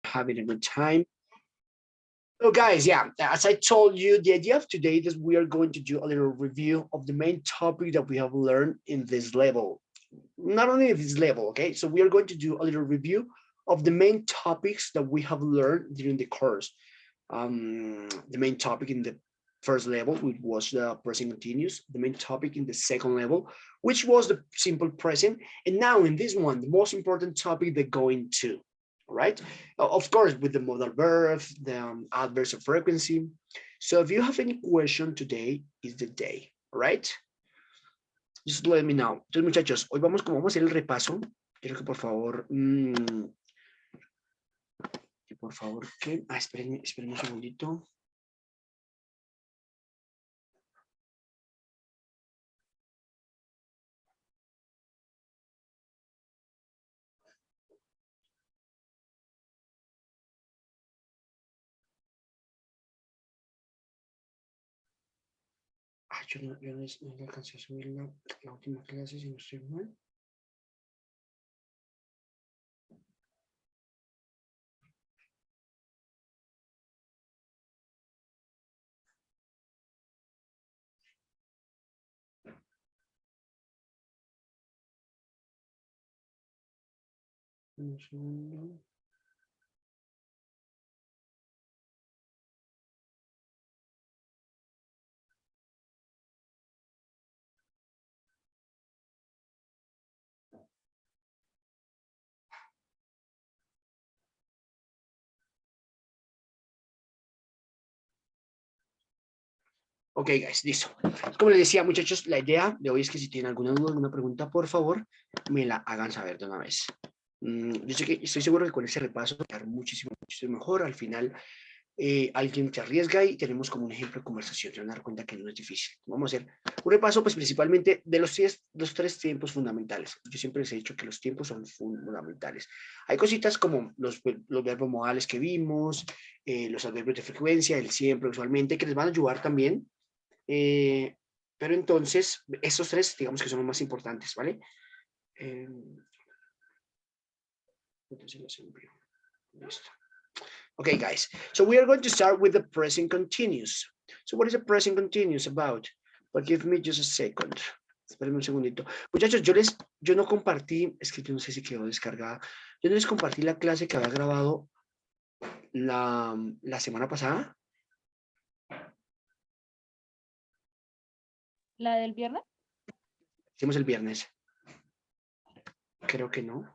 having a good time. So guys, yeah, as I told you, the idea of today is we are going to do a little review of the main topic that we have learned in this level. Not only this level, okay? So we are going to do a little review of the main topics that we have learned during the course. The main topic in the first level, which was the present continuous, the main topic in the second level, which was the simple present, and now in this one, the most important topic, the going to, right? Of course, with the modal verb, the adverbs of frequency. So if you have any question today, is the day, right? Just let me know. Entonces, muchachos, hoy vamos a hacer el repaso. Quiero que por favor, espérenme un segundito. Yo no alcancé a subir la última clase, si no estoy mal. Un segundo. Ok, guys, listo. Como les decía, muchachos, la idea de hoy es que si tienen alguna duda, alguna pregunta, por favor, me la hagan saber de una vez. Yo sé que estoy seguro que con ese repaso va a quedar muchísimo mejor. Al final, alguien se arriesga y tenemos como un ejemplo de conversación. Se van a dar cuenta que no es difícil. Vamos a hacer un repaso, pues principalmente de los tres tiempos fundamentales. Yo siempre les he dicho que los tiempos son fundamentales. Hay cositas como los verbos modales que vimos, los adverbios de frecuencia, el siempre, usualmente, que les van a ayudar también. Pero entonces, estos tres, digamos que son los más importantes, ¿vale? Okay, guys. So we are going to start with the present continuous. So what is the present continuous about? But give me just a second. Espérenme un segundito. Muchachos, yo no compartí, es que yo no sé si quedó descargada. Yo no les compartí la clase que había grabado la semana pasada. ¿La del viernes? Hicimos el viernes. Creo que no.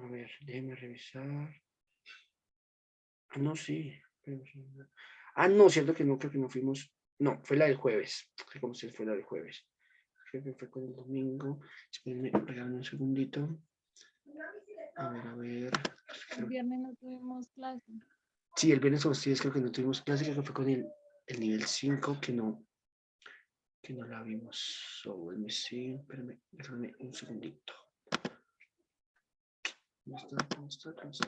A ver, déjeme revisar. Ah, no, sí. Ah, no, cierto que no, creo que no fuimos. No, fue la del jueves. ¿Cómo se fue la del jueves? Creo que fue con el domingo. Espérenme, regálame un segundito. A ver. El viernes no tuvimos clase. Sí, el viernes con ustedes creo que no tuvimos clase, creo que fue con el nivel 5 que no la vimos. So, let me see. Espérenme, déjame un segundito. ¿Cómo está?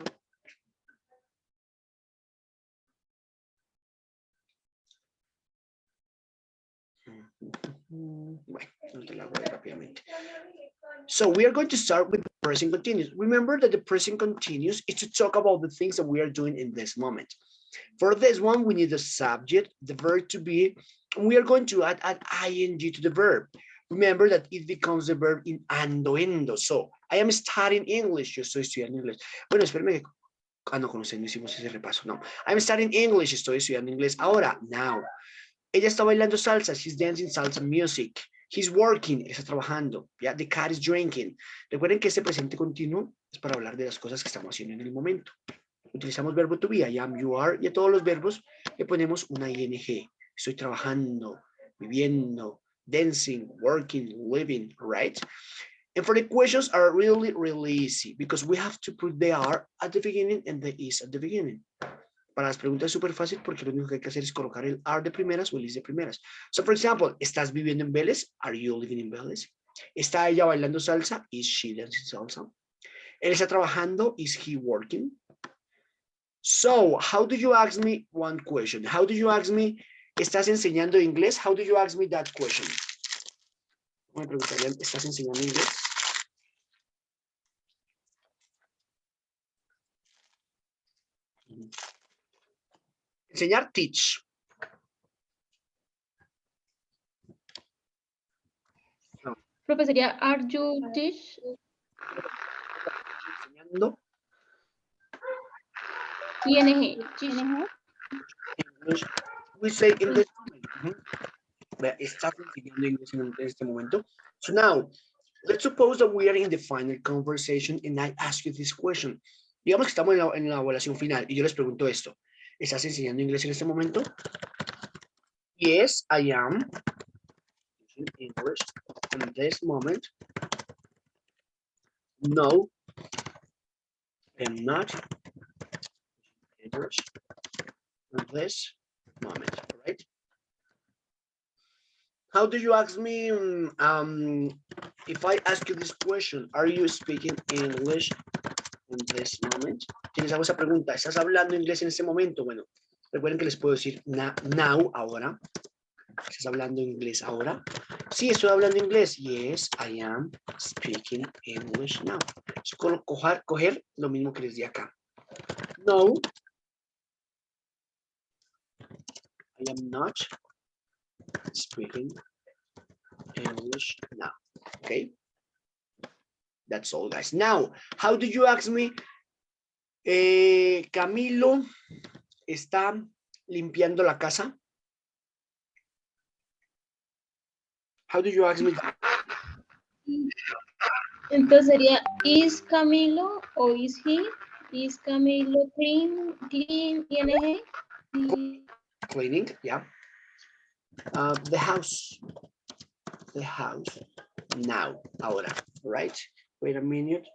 Bueno, no te la voy rápidamente. So we are going to start with the present continuous. Remember that the present continuous is to talk about the things that we are doing in this moment. For this one, we need the subject, the verb to be, and we are going to add an ing to the verb. Remember that it becomes the verb in ando. So, I am studying English. Yo estoy estudiando inglés. Bueno, espérame. No, con usted no hicimos ese repaso. No. I'm studying English. Estoy estudiando inglés. Ahora, now. Ella está bailando salsa. She's dancing salsa music. He's working. Está trabajando. Yeah, the cat is drinking. Recuerden que este presente continuo es para hablar de las cosas que estamos haciendo en el momento. Utilizamos verbo to be, I am, you are, y a todos los verbos le ponemos una ing. Estoy trabajando, viviendo, dancing, working, living, right? And for the questions are really, really easy because we have to put the are at the beginning and the is at the beginning. Para las preguntas es súper fácil porque lo único que hay que hacer es colocar el are de primeras o el is de primeras. So, for example, ¿estás viviendo en Vélez? Are you living in Vélez? ¿Está ella bailando salsa? Is she dancing salsa? ¿Él está trabajando? Is he working? So, how do you ask me one question? How do you ask me, ¿estás enseñando inglés? How do you ask me that question? Me preguntarían, ¿estás enseñando inglés? Enseñar, teach. Profe, sería are you teach? Enseñando. ING. Teach. English. We say in this moment. Estás enseñando inglés en este momento. So now, let's suppose that we are in the final conversation and I ask you this question. Digamos que estamos en la evaluación final y yo les pregunto esto. ¿Estás enseñando inglés en este momento? Yes, I am using English in this moment. No, I am not English in this moment, all right? How do you ask me, if I ask you this question, are you speaking English in this moment? Si les hago esa pregunta, ¿estás hablando inglés en este momento? Bueno, recuerden que les puedo decir now, ahora. ¿Estás hablando inglés ahora? Sí, estoy hablando inglés. Yes, I am speaking English now. Es coger lo mismo que les di acá. No, I am not speaking English now. Okay? That's all, guys. Now, how do you ask me? Camilo está limpiando la casa. How do you ask me that? Entonces sería is Camilo o is he? Is Camilo clean, ING? Cleaning, yeah. The house now, ahora, right? Wait a minute.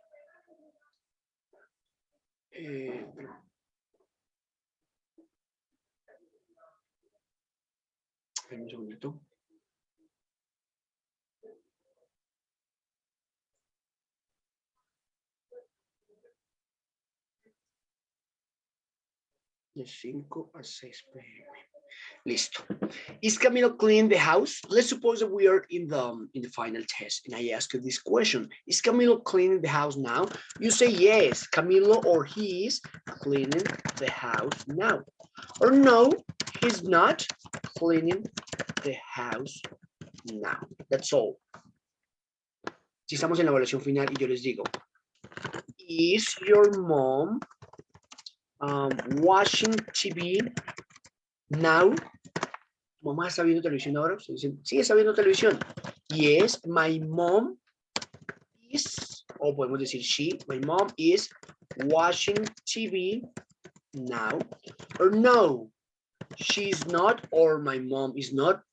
Un segundito. De 5 a 6 p.m. Listo. Is Camilo cleaning the house? Let's suppose that we are in the final test and I ask you this question. Is Camilo cleaning the house now? You say yes, Camilo or he is cleaning the house now. Or no, he's not cleaning the house now. That's all. Si estamos en la evaluación final y yo les digo, is your mom watching TV now? ¿Mamá está viendo televisión ahora? Dicen, sí, está viendo televisión. Yes, my mom is, o podemos decir she, my mom is watching TV now. Or no, she's not, or my mom is not.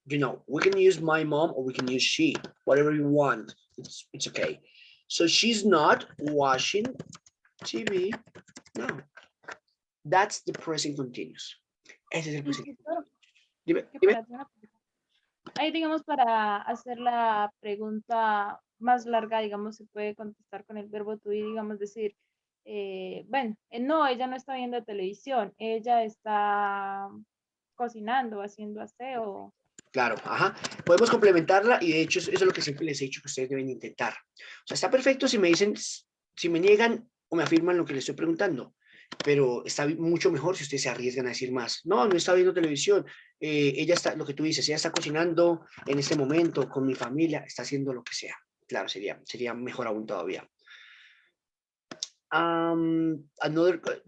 You know, we can use my mom or we can use she, whatever you want. It's okay. So she's not watching TV now. That's the present continuous. Ese es el present. Dime. Ahí, digamos, para hacer la pregunta más larga, digamos, se puede contestar con el verbo to be, digamos, decir, bueno, no, ella no está viendo televisión, ella está cocinando, haciendo aseo. Claro, ajá. Podemos complementarla y de hecho eso es lo que siempre les he dicho que ustedes deben intentar. O sea, está perfecto si me dicen, si me niegan o me afirman lo que les estoy preguntando, pero está mucho mejor si ustedes se arriesgan a decir más. No, no está viendo televisión, ella está, lo que tú dices, ella está cocinando en este momento con mi familia, está haciendo lo que sea. Claro, sería mejor aún todavía. Do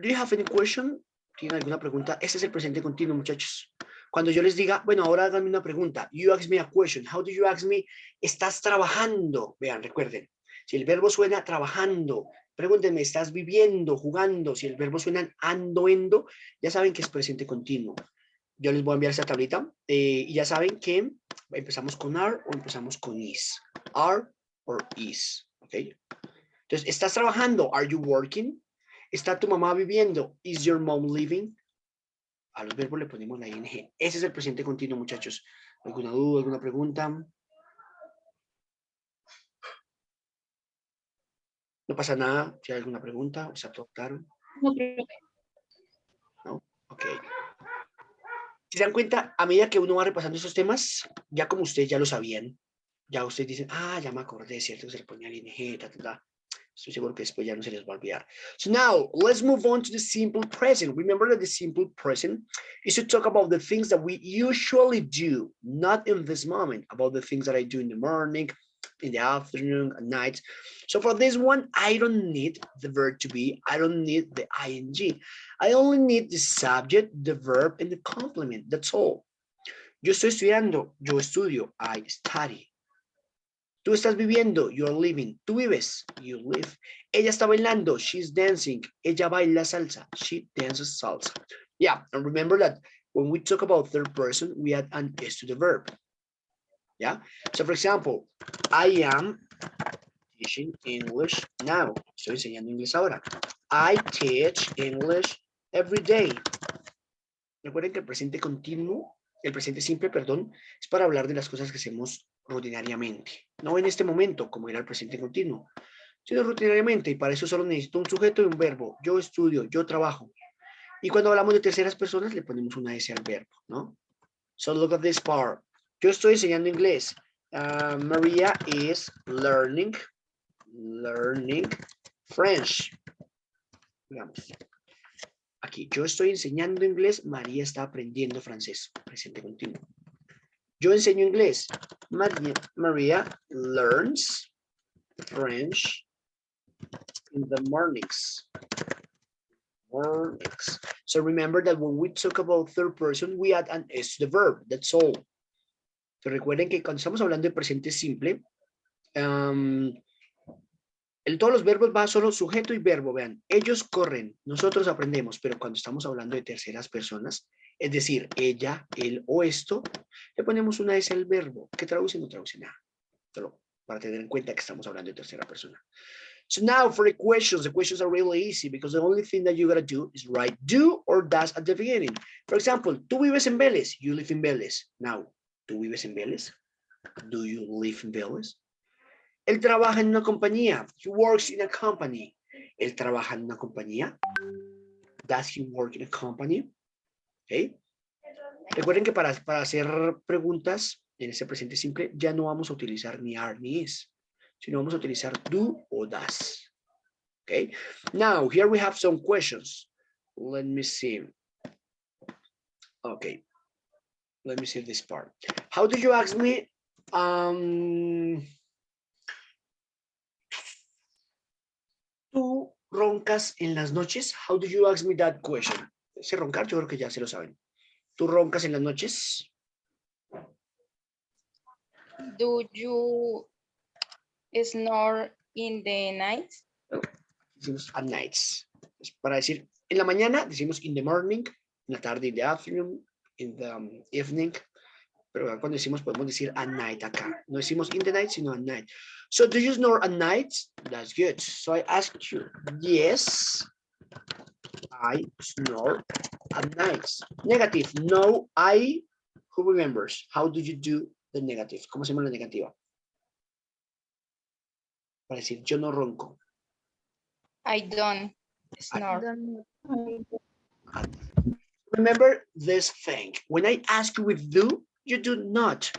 you have any question? ¿Tienen alguna pregunta? Este es el presente continuo, muchachos. Cuando yo les diga, bueno, ahora háganme una pregunta. You ask me a question. How do you ask me? ¿Estás trabajando? Vean, recuerden. Si el verbo suena trabajando, pregúntenme, ¿estás viviendo, jugando? Si el verbo suena ando, endo, ya saben que es presente continuo. Yo les voy a enviar esta tablita y ya saben que empezamos con are o empezamos con is. Are or is, ¿ok? Entonces, ¿estás trabajando? Are you working? ¿Está tu mamá viviendo? Is your mom living? A los verbos le ponemos la ing. Ese es el presente continuo, muchachos. ¿Alguna duda, alguna pregunta? No pasa nada. Si hay alguna pregunta, ¿está todo claro? No, profe. ¿No? Ok. Si se dan cuenta, a medida que uno va repasando esos temas, ya como ustedes ya lo sabían, ya ustedes dicen, ah, ya me acordé, ¿cierto? Se le ponía el ing, ta, ta, ta. Estoy seguro que después ya no se les va a olvidar. So now let's move on to the simple present. Remember that the simple present is to talk about the things that we usually do, not in this moment, about the things that I do in the morning, in the afternoon, at night. So for this one, I don't need the verb to be. I don't need the ing. I only need the subject, the verb, and the complement. That's all. Yo estoy estudiando. Yo estudio. I study. Tú estás viviendo, you're living. Tú vives, you live. Ella está bailando, she's dancing. Ella baila salsa, she dances salsa. Yeah, and remember that when we talk about third person, we add an s to the verb. Yeah, so for example, I am teaching English now. Estoy enseñando inglés ahora. I teach English every day. Recuerden que el presente continuo, el presente simple, perdón, es para hablar de las cosas que hacemos rutinariamente. No en este momento, como era el presente continuo, sino rutinariamente. Y para eso solo necesito un sujeto y un verbo. Yo estudio, yo trabajo. Y cuando hablamos de terceras personas, le ponemos una S al verbo, ¿no? So look at this part. Yo estoy enseñando inglés. Maria is learning French. Digamos. Aquí, yo estoy enseñando inglés, María está aprendiendo francés, presente continuo. Yo enseño inglés, Maria learns French in the mornings. So remember that when we talk about third person, we add an S to the verb, that's all. So recuerden que cuando estamos hablando de presente simple, todos los verbos va solo sujeto y verbo, vean, ellos corren, nosotros aprendemos, pero cuando estamos hablando de terceras personas, es decir, ella, él o esto, le ponemos una S al verbo, que traduce no traduce nada, solo para tener en cuenta que estamos hablando de tercera persona. So now for the questions are really easy because the only thing that you gotta do is write do or does at the beginning. For example, tú vives en Vélez, you live in Vélez. Now, ¿tú vives en Vélez? Do you live in Vélez? Él trabaja en una compañía. He works in a company. Él trabaja en una compañía. Does he work in a company? Okay. Recuerden que para hacer preguntas en ese presente simple ya no vamos a utilizar ni are ni is, sino vamos a utilizar do o does. Okay. Now, here we have some questions. Let me see. Okay. Let me see this part. How do you ask me? ¿Tú roncas en las noches? How do you ask me that question? Ese roncar, yo creo que ya se lo saben. ¿Tú roncas en las noches? Do you snore in the night? No, decimos at nights. Para decir en la mañana, decimos in the morning, en la tarde, in the afternoon, in the evening. Pero cuando decimos, podemos decir at night acá. No decimos in the night, sino at night. So do you snore at night? That's good. So I asked you, yes, I snore at night. Negative, no, I, who remembers? How do you do the negative? ¿Cómo hacemos la negativa? Para decir, yo no ronco. I don't snore. Remember this thing. When I ask you with do, you do not.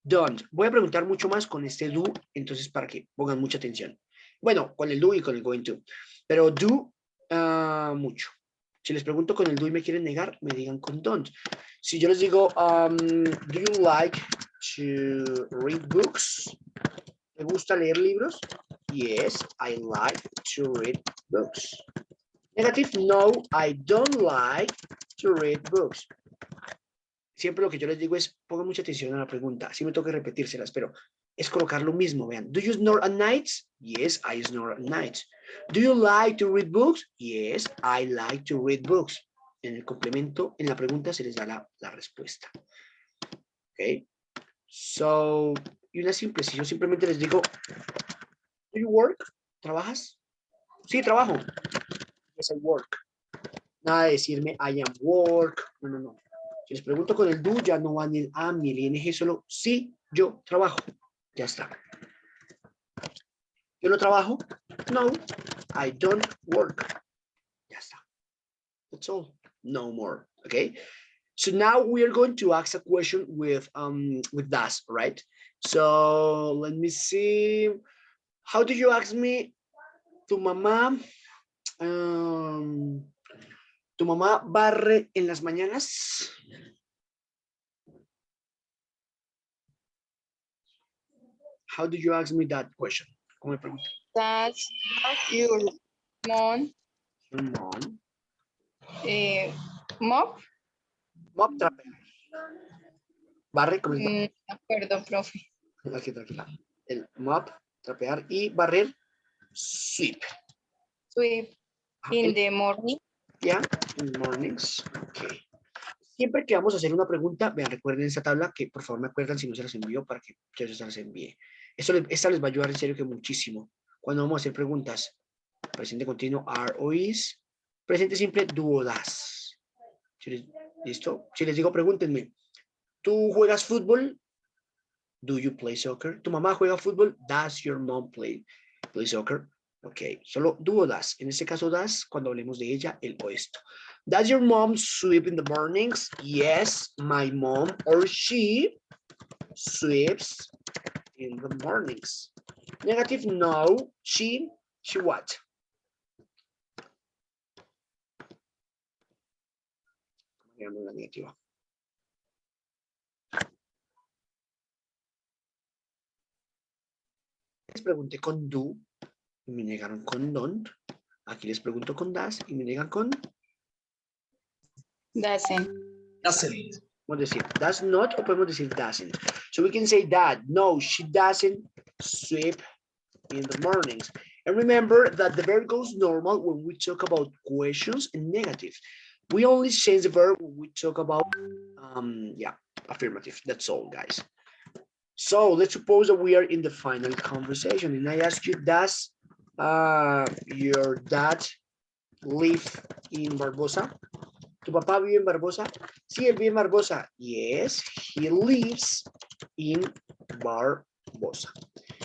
Don't. Voy a preguntar mucho más con este do, entonces para que pongan mucha atención. Bueno, con el do y con el going to. Pero do mucho. Si les pregunto con el do y me quieren negar, me digan con don't. Si yo les digo, do you like to read books? ¿Te gusta leer libros? Yes, I like to read books. Negative, no, I don't like to read books. Siempre lo que yo les digo es, pongan mucha atención a la pregunta. Así me toca repetírselas, pero es colocar lo mismo. Vean, do you snore at nights? Yes, I snore at nights. Do you like to read books? Yes, I like to read books. En el complemento, en la pregunta se les da la respuesta. Ok. So, y una simple, si yo simplemente les digo, do you work? ¿Trabajas? Sí, trabajo. Yes, I work. Nada de decirme I am work. No, no, no. Si les pregunto con el do, ya no va ni el am ni el ing, solo sí, yo trabajo. Ya está. ¿Yo no trabajo? No, I don't work. Ya está. That's all. No more. Okay. So now we are going to ask a question with das, right? So let me see. How do you ask me? Tu mamá, um, tu mamá barre en las mañanas. How do you ask me that question? ¿Cómo me pregunta? Does your mom Your mom. mop? Mop, trapea. Barre, ¿cómo es barre? De acuerdo, profe. Aquí, tranquila. El mop, trapear y barrer, sweep. Sweep in the morning. Ya, in the mornings. Ok. Siempre que vamos a hacer una pregunta, vean, recuerden esta tabla que por favor me acuerdan si no se las envío para que yo se las envíe. Esta les va a ayudar en serio que muchísimo. Cuando vamos a hacer preguntas, presente continuo, are o is, presente simple, do o das. ¿Listo? Si les digo, pregúntenme, ¿tú juegas fútbol? Do you play soccer? ¿Tu mamá juega fútbol? Does your mom play soccer? Ok, solo do o das. En este caso, das, cuando hablemos de ella, el o esto. Does your mom sweep in the mornings? Yes, my mom or she sweeps in the mornings. Negative, no. She what? La negativa. Les pregunté con do y me negaron con don't. Aquí les pregunto con das y me negan con Doesn't. doesn't. Podemos decir does not o podemos decir doesn't. So we can say that. No, she doesn't sweep in the mornings. And remember that the verb goes normal when we talk about questions and negatives. We only change the verb when we talk about, affirmative. That's all, guys. So let's suppose that we are in the final conversation and I ask you, does your dad live in Barbosa? ¿Tu papá vive en Barbosa? Sí, él vive en Barbosa. Yes, he lives in Barbosa.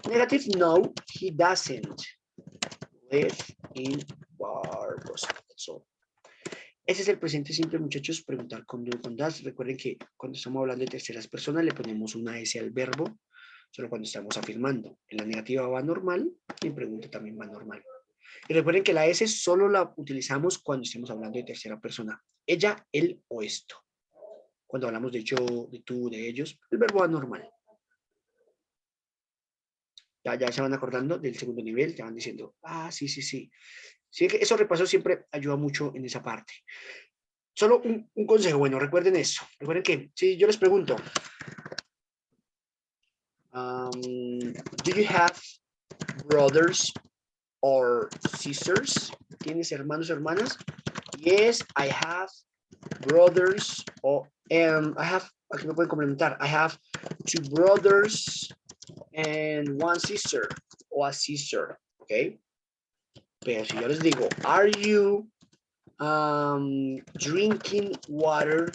Negative, no, he doesn't live in Barbosa. That's all. Ese es el presente simple, muchachos, preguntar con do y con das. Recuerden que cuando estamos hablando de terceras personas le ponemos una S al verbo, solo cuando estamos afirmando. En la negativa va normal y en pregunta también va normal. Y recuerden que la S solo la utilizamos cuando estemos hablando de tercera persona. Ella, él o esto. Cuando hablamos de yo, de tú, de ellos, el verbo va normal. Ya se van acordando del segundo nivel, ya van diciendo, sí. Sí, que esos repasos siempre ayuda mucho en esa parte. Solo un consejo, bueno, recuerden eso. Recuerden que si yo les pregunto, do you have brothers or sisters? ¿Tienes hermanos o hermanas? Yes, I have brothers I have, aquí me pueden complementar, I have 2 brothers and 1 sister o a sister, ¿ok? Pero si yo les digo, are you drinking water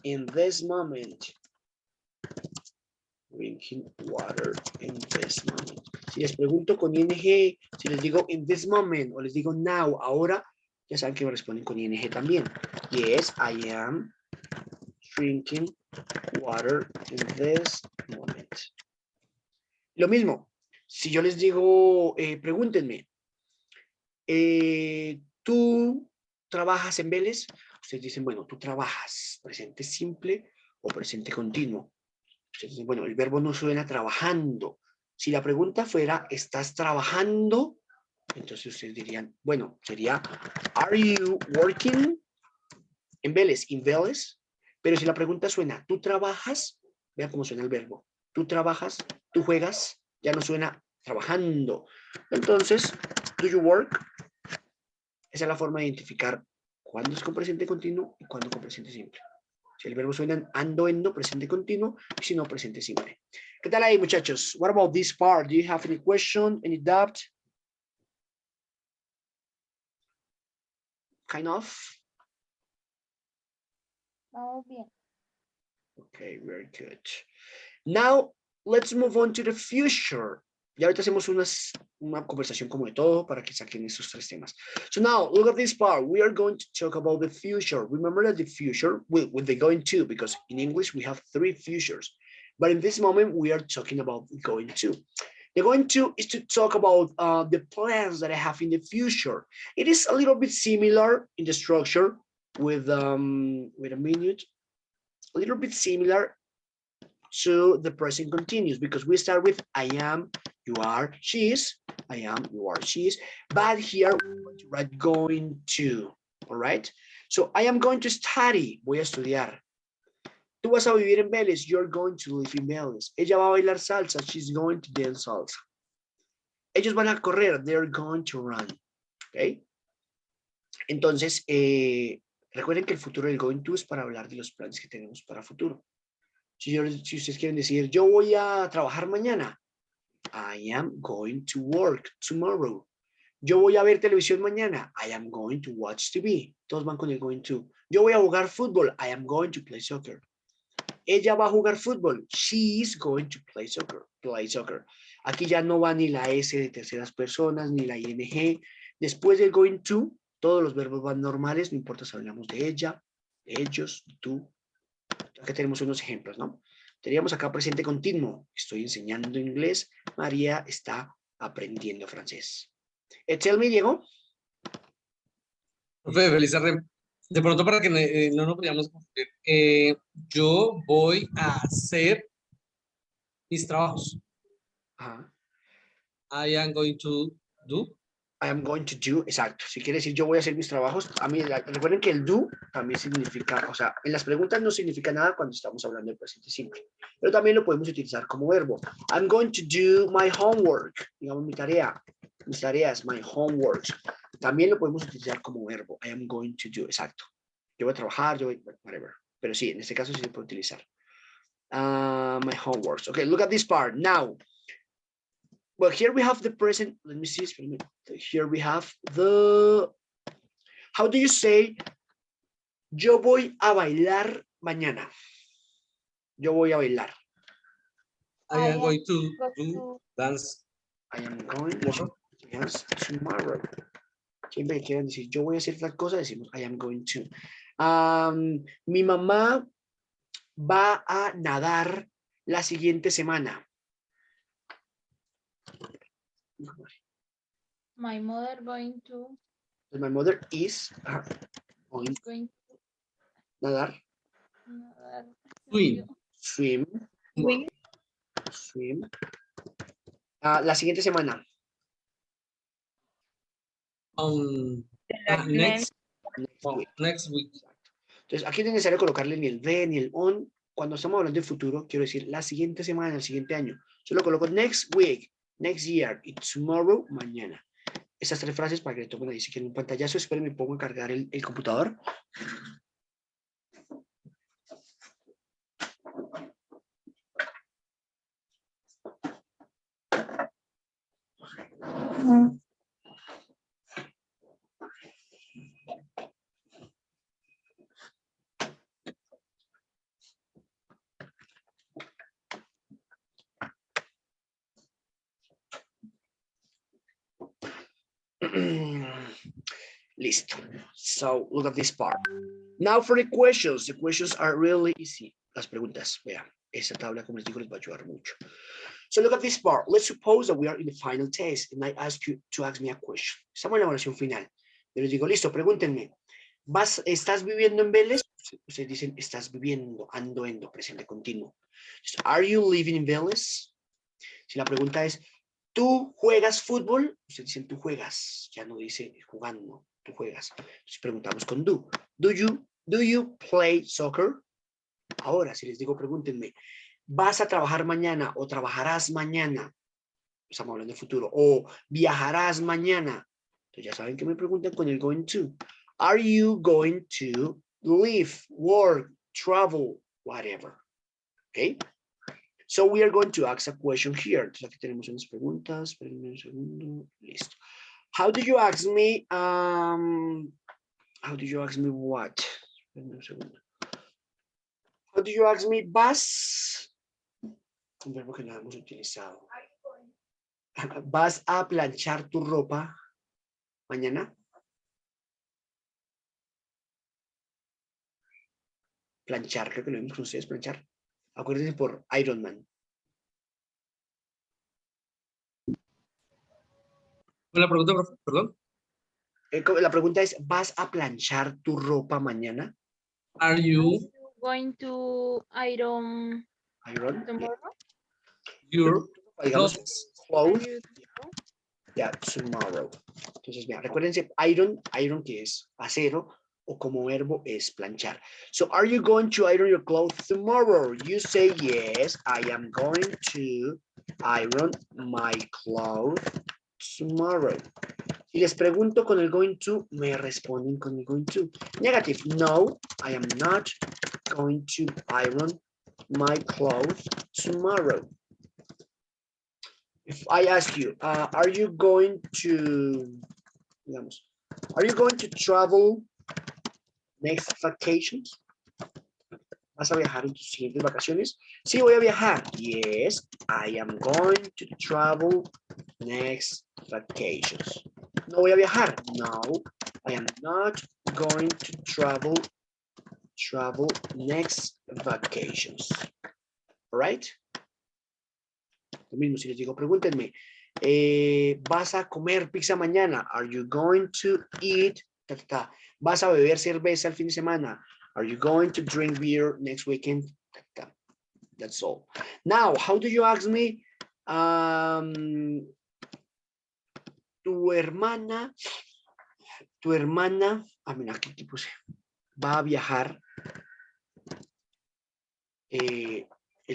in this moment? Drinking water in this moment. Si les pregunto con ing, si les digo in this moment o les digo now, ahora, ya saben que me responden con ing también. Yes, I am drinking water in this moment. Lo mismo, si yo les digo, pregúntenme, ¿tú trabajas en Vélez? Ustedes dicen, bueno, tú trabajas, presente simple o presente continuo. Ustedes dicen, bueno, el verbo no suena trabajando. Si la pregunta fuera, ¿estás trabajando? Entonces ustedes dirían, bueno, sería, ¿are you working? En Vélez, in Vélez. Pero si la pregunta suena, ¿tú trabajas? Vean cómo suena el verbo. ¿Tú trabajas? ¿Tú juegas? Ya no suena trabajando. Entonces, ¿do you work? Esa es la forma de identificar cuándo es con presente continuo y cuándo con presente simple. Si el verbo suena ando, endo, presente continuo, y si no, presente simple. ¿Qué tal ahí, muchachos? What about this part? Do you have any question, any doubt? Kind of? Vamos bien. Okay, very good. Now, let's move on to the future. Y ahorita hacemos una conversación como de todo para que saquen esos 3 temas. So now, look at this part. We are going to talk about the future. Remember that the future, with the going to, because in English we have 3 futures. But in this moment, we are talking about going to. The going to is to talk about the plans that I have in the future. It is a little bit similar in the structure with, wait a minute, a little bit similar to the present continuous because we start with I am, you are, she is, I am, you are, she is, but here we're going to write going to, all right? So I am going to study, voy a estudiar. Tú vas a vivir en Vélez, you're going to live in Vélez. Ella va a bailar salsa, she's going to dance salsa. Ellos van a correr, they're going to run, ¿ok? Entonces, recuerden que el futuro del going to es para hablar de los planes que tenemos para futuro. Si ustedes quieren decir, yo voy a trabajar mañana, I am going to work tomorrow. Yo voy a ver televisión mañana, I am going to watch TV. Todos van con el going to. Yo voy a jugar fútbol, I am going to play soccer. Ella va a jugar fútbol, she is going to play soccer, Aquí ya no va ni la S de terceras personas, ni la ing. Después del going to, todos los verbos van normales, no importa si hablamos de ella, de ellos, tú. Acá tenemos unos ejemplos, ¿no? Teníamos acá presente continuo. Estoy enseñando inglés. María está aprendiendo francés. Tell me, Diego. Profe, feliz tarde. De pronto para que no nos podamos confundir, yo voy a hacer mis trabajos. Ajá. I am going to do. I am going to do, exacto. Si quiere decir yo voy a hacer mis trabajos, a mí, recuerden que el do también significa, o sea, en las preguntas no significa nada cuando estamos hablando del presente simple, pero también lo podemos utilizar como verbo. I'm going to do my homework, digamos mi tarea, mis tareas, my homework. También lo podemos utilizar como verbo. I am going to do, exacto. Yo voy a trabajar, yo voy, whatever. Pero sí, en este caso sí se puede utilizar. My homework. Okay, look at this part. Now, well, here we have the present. Let me see. Here we have the. How do you say? Yo voy a bailar mañana. Yo voy a bailar. I am going to go do to- dance. I am going to dance tomorrow. Siempre que quieran decir yo voy a hacer tal cosa, decimos I am going to. Mi mamá va a nadar la siguiente semana. My mother going to My mother is going to going nadar, to Swim. swim, Win. swim. La siguiente semana. Next, Next week. next week. Entonces, aquí no es necesario colocarle ni el de ni el on. Cuando estamos hablando de futuro, quiero decir la siguiente semana, el siguiente año. Solo coloco next week, next year y tomorrow, mañana. Estas tres frases para que le tomen ahí si quieren un pantallazo. Esperen, me pongo a cargar el computador. Listo. So look at this part. Now for the questions. The questions are really easy. Las preguntas. Vean, esa tabla, como les digo, les va a ayudar mucho. So look at this part. Let's suppose that we are in the final test and I ask you to ask me a question. Estamos en la evaluación final. Yo les digo, listo, pregúntenme. ¿Estás viviendo en Vélez? Ustedes dicen, estás viviendo, ando, presente continuo. Are you living in Vélez? Si la pregunta es, ¿tú juegas fútbol? Ustedes dicen, tú juegas. Ya no dice jugando, tú juegas. Entonces preguntamos con do. Do you play soccer? Ahora, si les digo, pregúntenme, ¿vas a trabajar mañana o trabajarás mañana? Estamos hablando de futuro. O viajarás mañana. Entonces ya saben que me preguntan con el going to. Are you going to live, work, travel, whatever? Okay. So we are going to ask a question here. Entonces aquí tenemos unas preguntas. Espérenme un segundo. Listo. How do you ask me? How do you ask me what? Espérenme un segundo. How do you ask me? ¿Vas? Un verbo que no hemos utilizado. ¿Vas a planchar tu ropa mañana? Planchar, creo que lo vimos con ustedes, planchar. Acuérdense por Iron Man. La pregunta, profe, perdón. La pregunta es, ¿vas a planchar tu ropa mañana? Are you Going to iron Iron. tomorrow? your Digamos, clothes? Are clothes. you Yeah, tomorrow. Entonces, mira, recuérdense, iron que es acero, o como verbo es planchar. So, are you going to iron your clothes tomorrow? You say, yes, I am going to iron my clothes tomorrow. Si les pregunto con el going to, me responden con el going to. Negative, no, I am not going to iron my clothes tomorrow. If I ask you, are you going to, digamos, are you going to travel next vacations? ¿Vas a viajar en tus siguientes vacaciones? Sí, voy a viajar. Yes, I am going to travel next vacations. No voy a viajar. No, I am not going to travel next vacations. All right? Lo mismo, si les digo, pregúntenme, ¿vas a comer pizza mañana? Are you going to eat? Ta, ta, ta. ¿Vas a beber cerveza el fin de semana? Are you going to drink beer next weekend? Ta, ta. That's all. Now, how do you ask me? Tu hermana, mira, aquí puse, va a viajar el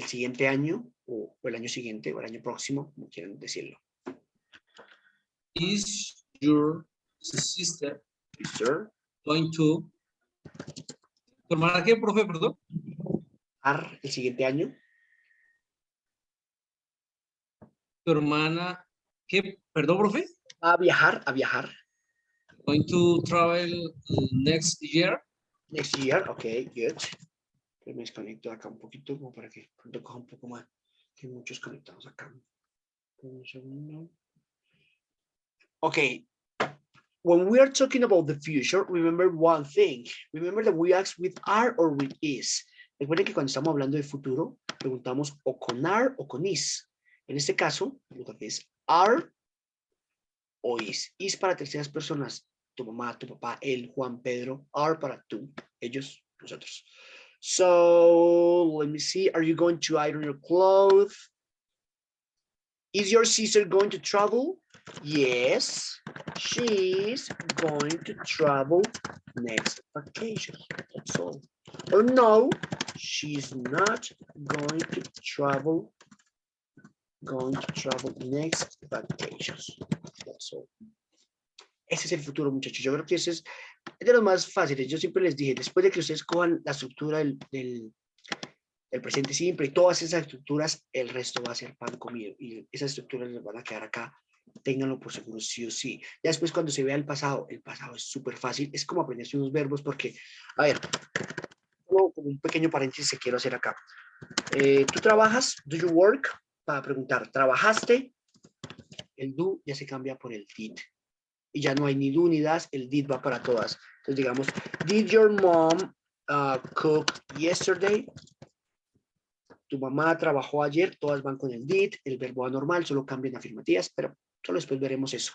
siguiente año, o el año siguiente, o el año próximo, como quieran decirlo. Is your sister Sir, going to... ¿Tu hermana qué, profe, perdón? el siguiente año. ¿Tu hermana qué? Perdón, profe. Va a viajar, Going to travel next year. next year, ok, good. Me desconecto acá un poquito como para que pronto coja un poco más, que muchos conectados acá. Un segundo. Okay, when we are talking about the future, remember one thing. Remember that we ask with are or with is. Recuerden que cuando estamos hablando de futuro, preguntamos o con are o con is. En este caso, lo que es are o is. Is para terceras personas. Tu mamá, tu papá, él, Juan, Pedro. Are para tú, ellos, nosotros. So, let me see. Are you going to iron your clothes? Is your sister going to travel? Yes, she's going to travel next vacation. That's all. Or no, she's not going to travel next vacations. That's all. Ese es el futuro, muchachos. Yo creo que ese es de los más fáciles. Yo siempre les dije, después de que ustedes cojan la estructura del presente simple y todas esas estructuras, el resto va a ser pan comido. Y esas estructuras les van a quedar acá. Ténganlo por seguro, sí o sí. Ya después, cuando se vea el pasado es súper fácil. Es como aprenderse unos verbos porque, a ver, como un pequeño paréntesis que quiero hacer acá. ¿Tú trabajas? ¿Do you work? Para preguntar, ¿trabajaste? El do ya se cambia por el did. Y ya no hay ni do ni das, el did va para todas. Entonces, digamos, did your mom cook yesterday? Tu mamá trabajó ayer, todas van con el did, el verbo anormal, solo cambian afirmativas, pero solo después veremos eso.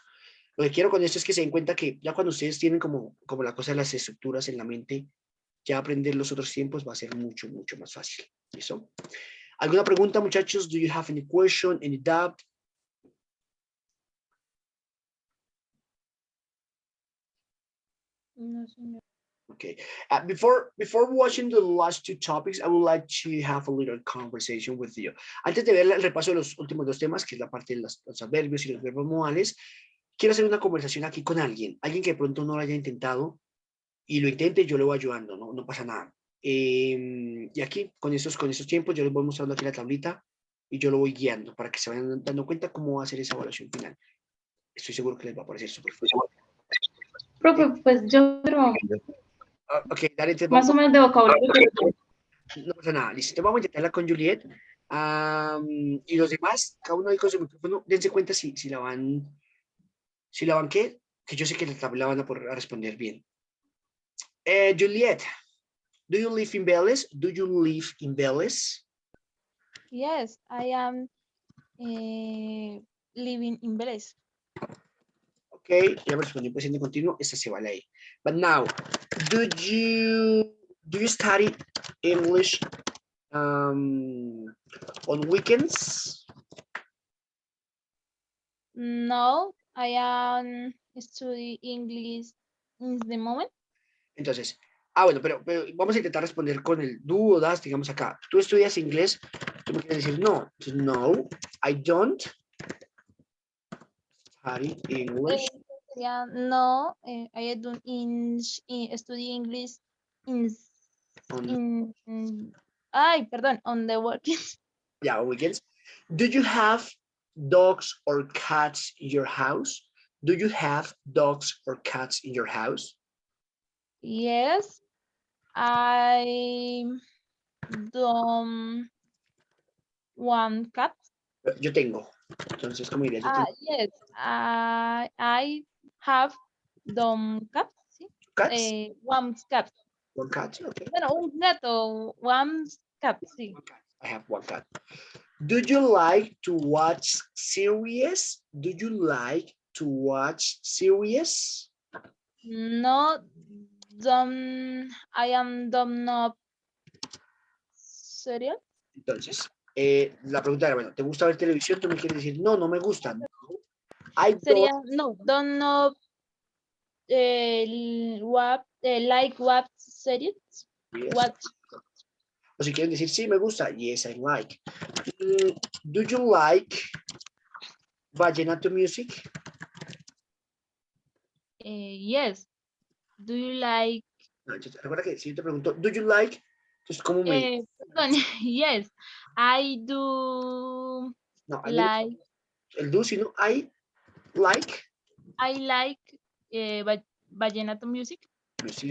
Lo que quiero con esto es que se den cuenta que ya cuando ustedes tienen como la cosa de las estructuras en la mente, ya aprender los otros tiempos va a ser mucho, mucho más fácil. ¿Listo? ¿Alguna pregunta, muchachos? Do you have any question, any doubt? No, señor. Okay. Before watching the last two topics, I would like to have a little conversation with you. Antes de ver el repaso de los últimos dos temas, que es la parte de los adverbios y los verbos modales, quiero hacer una conversación aquí con alguien que de pronto no lo haya intentado y lo intente, yo le voy ayudando, no pasa nada. Y aquí, con esos tiempos, yo les voy mostrando aquí la tablita y yo lo voy guiando para que se vayan dando cuenta cómo va a ser esa evaluación final. Estoy seguro que les va a parecer súper fácil. Profe, pues yo creo Ok, dale, entonces más o menos de vocabulario. no pasa nada, listo. Vamos a intentarla con Juliet. Y los demás, cada uno ahí con su micrófono, dense cuenta si la van, ¿qué? Que yo sé que la van a responder bien. Juliet, do you live in Vélez? Do you live in Vélez? Yes, I am living in Vélez. Ok, ya me respondió presente continuo, esta se vale ahí. But now, do you study English on weekends? No, I am studying English in the moment. Entonces, bueno, pero vamos a intentar responder con el do o das, digamos acá. Tú estudias inglés, tú me quieres decir no. Entonces, no, I don't study English. Sería no, I don't study English in, ay, perdón, on the work. Yeah, on weekends. Do you have dogs or cats in your house? Do you have dogs or cats in your house? Yes, I don't want cat. Yo tengo. Entonces, ¿cómo dirías? Yo tengo Yes, I have cat, ¿sí? cats. One cat. One cat. Okay. Bueno, un gato, one cat, sí. One cat. I have one cat. Do you like to watch series? Do you like to watch series? No, I am don't know serial. Entonces, la pregunta era, bueno, ¿te gusta ver televisión? Tú me quieres decir, no, no me gusta. No. I Sería, don't. no, don't know what, like what series, Yes. what, O si quieren decir, sí, me gusta. Yes, I like. Do you like vallenato music? yes. Do you like, No, entonces, recuerda que si yo te pregunto, do you like? Entonces, ¿cómo me...? perdón, yes, I do No, like, el do, sino I like. I like vallenato music. Pero si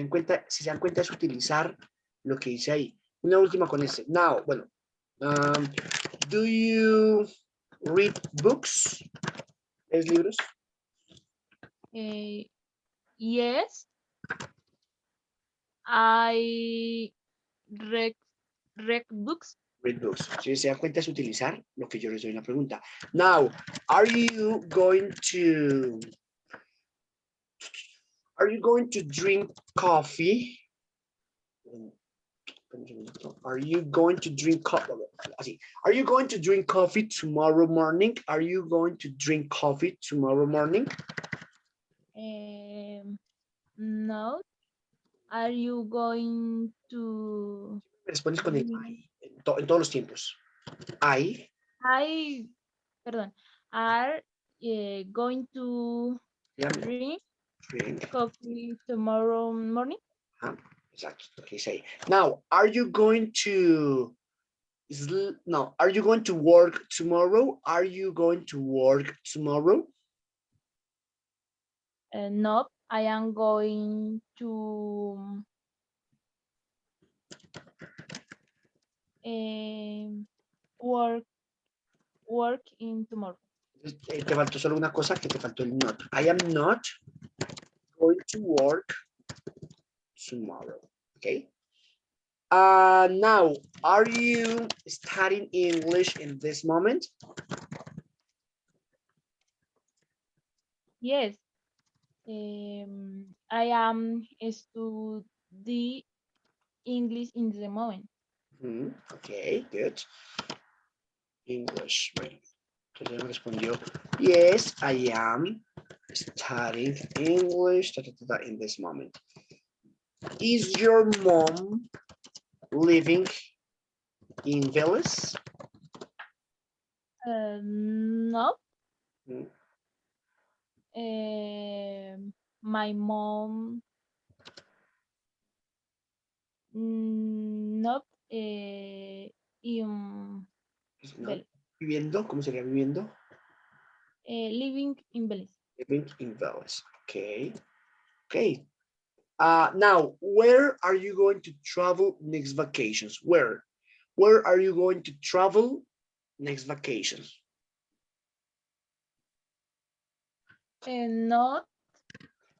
se dan cuenta es utilizar lo que dice ahí. Una última con este. Now, bueno. Do you read books? ¿Lees libros? Yes, I read books. Read books. Si se dan cuenta es utilizar lo que yo les doy en la pregunta. Now, are you going to drink coffee? Are you going to drink coffee? Así. Are you going to drink coffee tomorrow morning? Are you going to drink coffee tomorrow morning? No. Are you going to Respondes con el drink? I en todos los tiempos. I Perdón. Are going to yeah, drink drink. coffee tomorrow morning? Exacto. Okay, say. Now, are you going to no, are you going to work tomorrow? Are you going to work tomorrow? No, I am going to work in tomorrow. Te faltó solo una cosa, que te faltó el not. I am not going to work tomorrow. Okay. Now, are you studying English in this moment? Yes. I am studying English in the moment. Okay, good. English. Right. Entonces me respondió, yes, I am studying English in this moment. Is your mom living in Vélez? No. Mm. My mom not in No, Bel viviendo, ¿cómo sería viviendo? living in Belize. Living in Vélez. Okay. Okay. Now, where are you going to travel next vacations? Where? Where are you going to travel next vacations? Not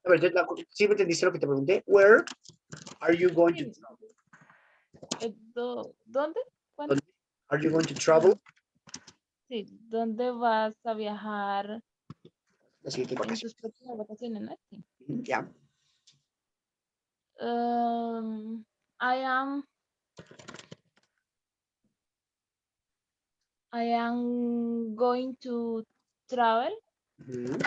A ver, ¿sí me entendiste lo que te pregunté? Where are you going to travel? ¿Dónde? ¿Cuándo? Are you going to travel? Sí, ¿dónde vas a viajar Las siguientes En vacaciones. tus próximas vacaciones, ¿no? Sí. Ya. I am going to travel. Ujú.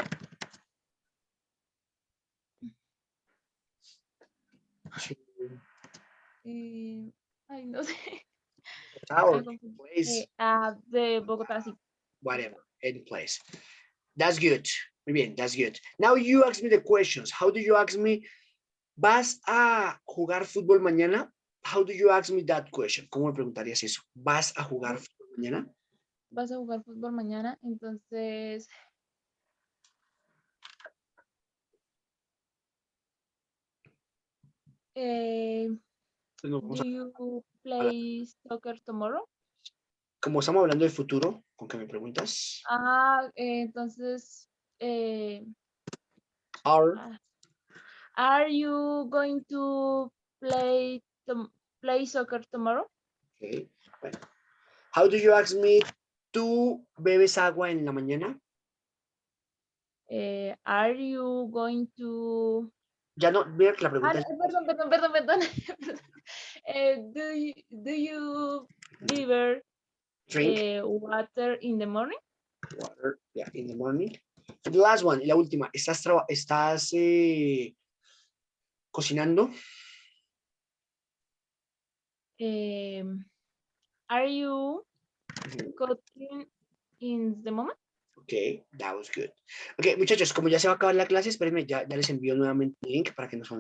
Sí. Ay, no sé. Tower, Me confundí. place, De Bogotá, sí. whatever, any place. That's good. Muy bien, that's good. Now you ask me the questions. How do you ask me? ¿Vas a jugar fútbol mañana? How do you ask me that question? ¿Cómo me preguntarías eso? ¿Vas a jugar fútbol mañana? Vas a jugar fútbol mañana, entonces Nos vamos do you a la- play soccer tomorrow? Como estamos hablando de futuro, ¿con qué me preguntas? Entonces Are, are you going to play play soccer tomorrow? okay. Bueno. How do you ask me? ¿Tú bebes agua en la mañana? Are you going to Ya no, mira que la pregunta es perdón. Do you beber drink water in the morning? water, yeah, in the morning. The last one, la última, ¿estás cocinando? Are you cooking in the moment? Ok, that was good. Ok, muchachos, como ya se va a acabar la clase, espérenme, ya les envío nuevamente el link para que nos